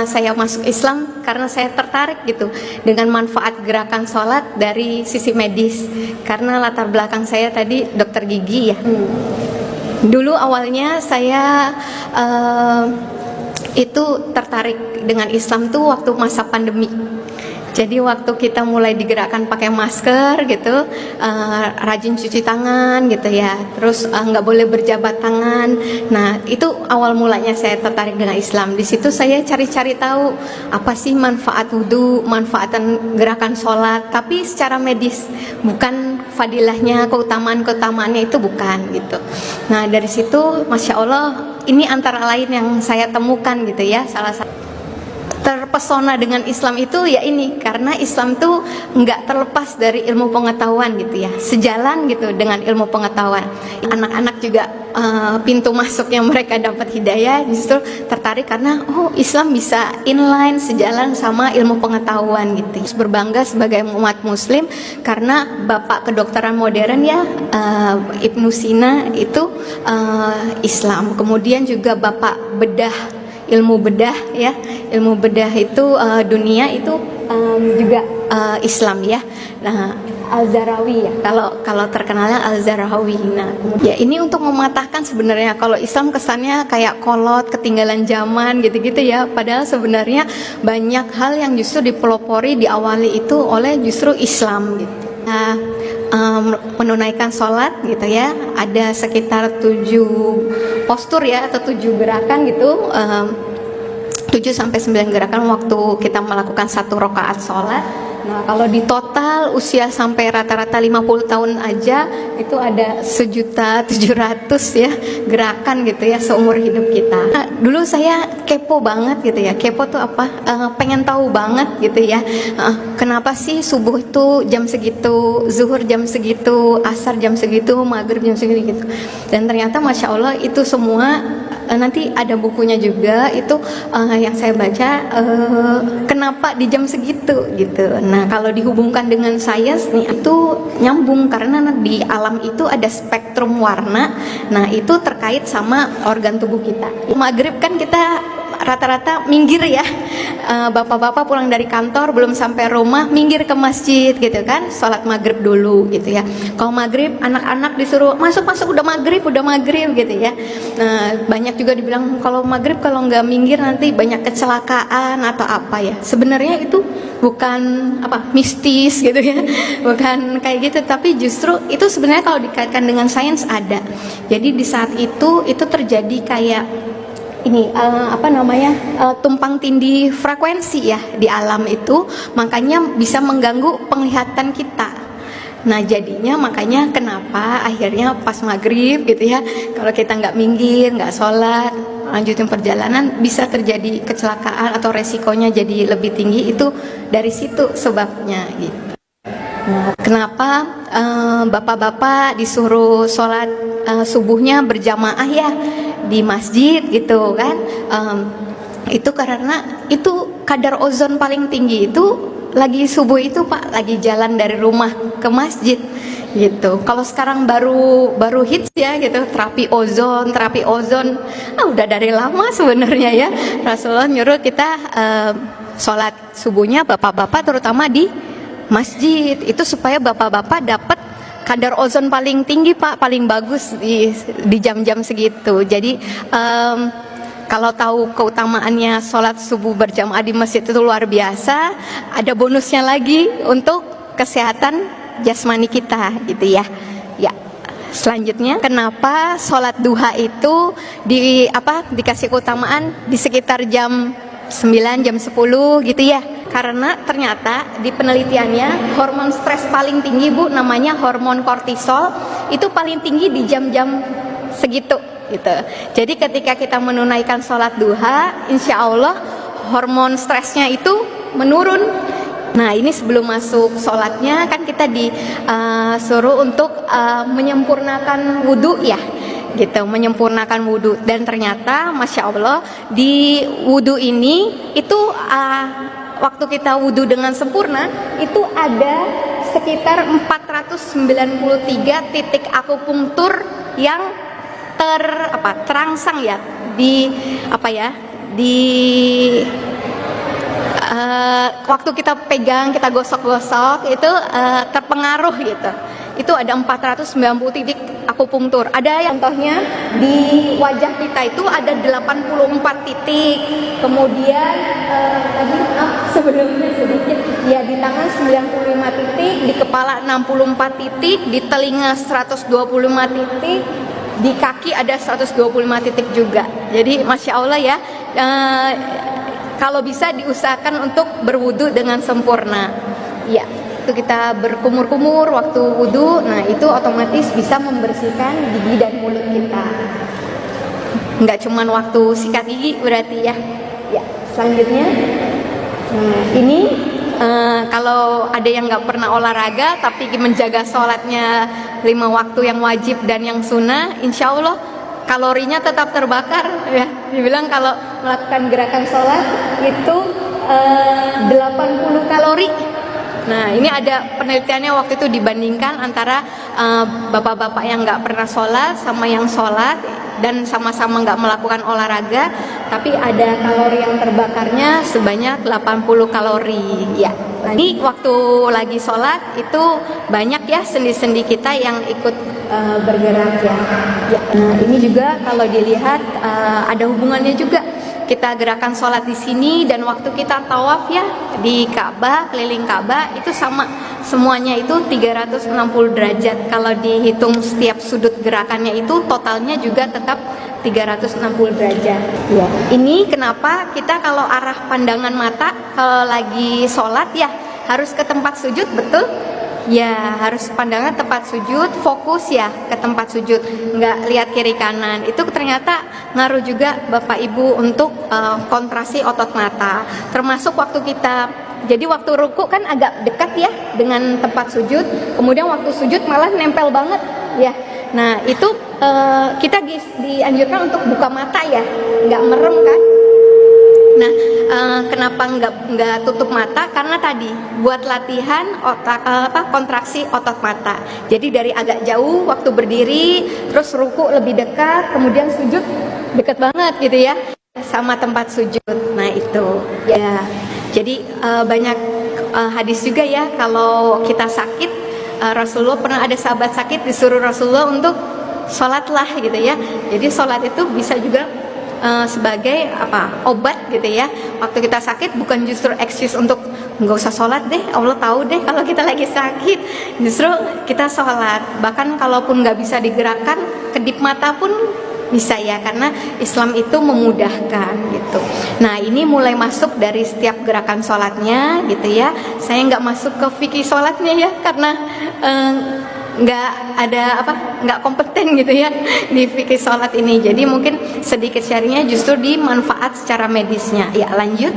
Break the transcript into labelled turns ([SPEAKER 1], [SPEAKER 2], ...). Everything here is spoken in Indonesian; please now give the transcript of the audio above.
[SPEAKER 1] saya masuk Islam karena saya tertarik gitu dengan manfaat gerakan sholat dari sisi medis. Karena latar belakang saya tadi dokter gigi ya. Dulu awalnya saya itu tertarik dengan Islam tuh waktu masa pandemi. Jadi waktu kita mulai digerakkan pakai masker gitu, rajin cuci tangan gitu ya, terus nggak boleh berjabat tangan. Nah itu awal mulanya saya tertarik dengan Islam. Di situ saya cari-cari tahu apa sih manfaat wudhu, manfaatan gerakan sholat, tapi secara medis, bukan fadilahnya, keutamaannya itu bukan gitu. Nah dari situ, masya Allah, ini antara lain yang saya temukan gitu ya, salah satu terpesona dengan Islam itu ya ini, karena Islam tuh nggak terlepas dari ilmu pengetahuan gitu ya, sejalan gitu dengan ilmu pengetahuan. Anak-anak juga pintu masuk yang mereka dapat hidayah justru tertarik karena oh Islam bisa inline, sejalan sama ilmu pengetahuan gitu. Terus berbangga sebagai umat muslim karena bapak kedokteran modern ya, Ibnu Sina itu Islam. Kemudian juga bapak bedah, ilmu bedah ya, ilmu bedah itu dunia itu juga Islam ya. Nah Al-Zarawi ya, kalau terkenalnya Al-Zarawi. Nah ya ini untuk mematahkan sebenarnya kalau Islam kesannya kayak kolot, ketinggalan zaman gitu-gitu ya, padahal sebenarnya banyak hal yang justru dipelopori, diawali itu oleh justru Islam gitu. Nah, menunaikan sholat gitu ya, ada sekitar 7 postur ya, atau 7 gerakan gitu, 7-9 gerakan waktu kita melakukan 1 rakaat sholat. Nah kalau di total usia sampai rata-rata 50 tahun aja itu ada 1.700.000 ya gerakan gitu ya seumur hidup kita. Nah, dulu saya kepo banget gitu ya, kepo tuh apa, pengen tahu banget gitu ya, kenapa sih subuh itu jam segitu, zuhur jam segitu, asar jam segitu, maghrib jam segitu gitu. Dan ternyata masya Allah itu semua nanti ada bukunya juga itu yang saya baca, kenapa di jam segitu gitu. Nah kalau dihubungkan dengan sains nih itu nyambung, karena di alam itu ada spektrum warna. Nah itu terkait sama organ tubuh kita. Maghrib kan kita rata-rata minggir ya, bapak-bapak pulang dari kantor belum sampai rumah minggir ke masjid gitu kan, sholat maghrib dulu gitu ya. Kalau maghrib anak-anak disuruh masuk udah maghrib gitu ya. Nah banyak juga dibilang kalau maghrib kalau nggak minggir nanti banyak kecelakaan atau apa ya. Sebenarnya itu bukan apa mistis gitu ya, bukan kayak gitu, tapi justru itu sebenarnya kalau dikaitkan dengan sains ada. Jadi di saat itu terjadi kayak ini tumpang tindih frekuensi ya di alam itu, makanya bisa mengganggu penglihatan kita. Nah jadinya makanya kenapa akhirnya pas maghrib gitu ya, kalau kita nggak minggir, nggak sholat, lanjutin perjalanan, bisa terjadi kecelakaan atau resikonya jadi lebih tinggi. Itu dari situ sebabnya gitu. Nah, kenapa bapak-bapak disuruh sholat subuhnya berjamaah ya di masjid gitu kan, itu karena itu kadar ozon paling tinggi itu lagi subuh itu Pak, lagi jalan dari rumah ke masjid gitu. Kalau sekarang baru hits ya gitu, terapi ozon, udah dari lama sebenarnya ya. Rasulullah nyuruh kita sholat subuhnya bapak-bapak terutama di masjid itu supaya bapak-bapak dapat kadar ozon paling tinggi Pak, paling bagus di jam-jam segitu. Jadi kalau tahu keutamaannya sholat subuh berjamaah di masjid itu luar biasa, ada bonusnya lagi untuk kesehatan jasmani kita gitu ya. Ya. Selanjutnya, kenapa sholat duha itu dikasih keutamaan di sekitar jam 9, jam 10 gitu ya? Karena ternyata di penelitiannya hormon stres paling tinggi Bu, namanya hormon kortisol, itu paling tinggi di jam-jam segitu gitu. Jadi ketika kita menunaikan sholat duha, insya Allah hormon stresnya itu menurun. Nah ini sebelum masuk sholatnya kan kita disuruh untuk menyempurnakan wudhu ya gitu, menyempurnakan wudhu. Dan ternyata masya Allah di wudhu ini itu waktu kita wudhu dengan sempurna itu ada sekitar 493 titik akupunktur yang terangsang ya di waktu kita pegang, kita gosok-gosok itu terpengaruh gitu. Itu ada 490 titik akupunktur. Ada yang contohnya di wajah kita itu ada 84 titik. Kemudian sebelumnya sedikit ya, di tangan 95 titik, di kepala 64 titik, di telinga 125 titik, di kaki ada 125 titik juga. Jadi Masya Allah ya, kalau bisa diusahakan untuk berwudu dengan sempurna ya. Itu kita berkumur-kumur waktu wudu, nah itu otomatis bisa membersihkan gigi dan mulut kita. Nggak cuman waktu sikat gigi berarti ya. Ya, selanjutnya, nah ini kalau ada yang nggak pernah olahraga tapi menjaga sholatnya 5 waktu yang wajib dan yang sunnah, insya Allah kalorinya tetap terbakar ya. Dibilang kalau melakukan gerakan sholat itu 80 kalori. Nah ini ada penelitiannya waktu itu, dibandingkan antara bapak-bapak yang nggak pernah sholat sama yang sholat dan sama-sama nggak melakukan olahraga, tapi ada kalori yang terbakarnya sebanyak 80 kalori ya. Jadi waktu lagi sholat itu banyak ya sendi-sendi kita yang ikut bergerak ya. Nah ini juga kalau dilihat ada hubungannya juga. Kita gerakan sholat di sini dan waktu kita tawaf ya di Ka'bah, keliling Ka'bah itu sama, semuanya itu 360 derajat. Kalau dihitung setiap sudut gerakannya itu totalnya juga tetap 360 derajat ya. Ini kenapa kita kalau arah pandangan mata kalau lagi sholat ya harus ke tempat sujud, betul? Ya harus pandangan tempat sujud, fokus ya ke tempat sujud, nggak lihat kiri kanan. Itu ternyata ngaruh juga Bapak Ibu untuk kontraksi otot mata. Termasuk waktu kita, jadi waktu ruku kan agak dekat ya dengan tempat sujud, kemudian waktu sujud malah nempel banget ya. Nah itu kita dianjurkan untuk buka mata ya, nggak merem kan. Nah, kenapa nggak tutup mata? Karena tadi buat latihan otak kontraksi otot mata. Jadi dari agak jauh waktu berdiri, terus ruku lebih dekat, kemudian sujud dekat banget gitu ya, sama tempat sujud. Nah itu ya. Jadi banyak hadis juga ya, kalau kita sakit, Rasulullah pernah ada sahabat sakit disuruh Rasulullah untuk sholatlah gitu ya. Jadi sholat itu bisa juga sebagai obat gitu ya. Waktu kita sakit bukan justru excuse untuk nggak usah sholat deh, Allah tahu deh kalau kita lagi sakit. Justru kita sholat, bahkan kalaupun nggak bisa digerakkan, kedip mata pun bisa ya, karena Islam itu memudahkan gitu. Nah ini mulai masuk dari setiap gerakan sholatnya gitu ya. Saya nggak masuk ke fikih sholatnya ya, karena nggak ada nggak kompeten gitu ya di fikih sholat ini. Jadi mungkin sedikit sharingnya justru di manfaat secara medisnya. Ya lanjut.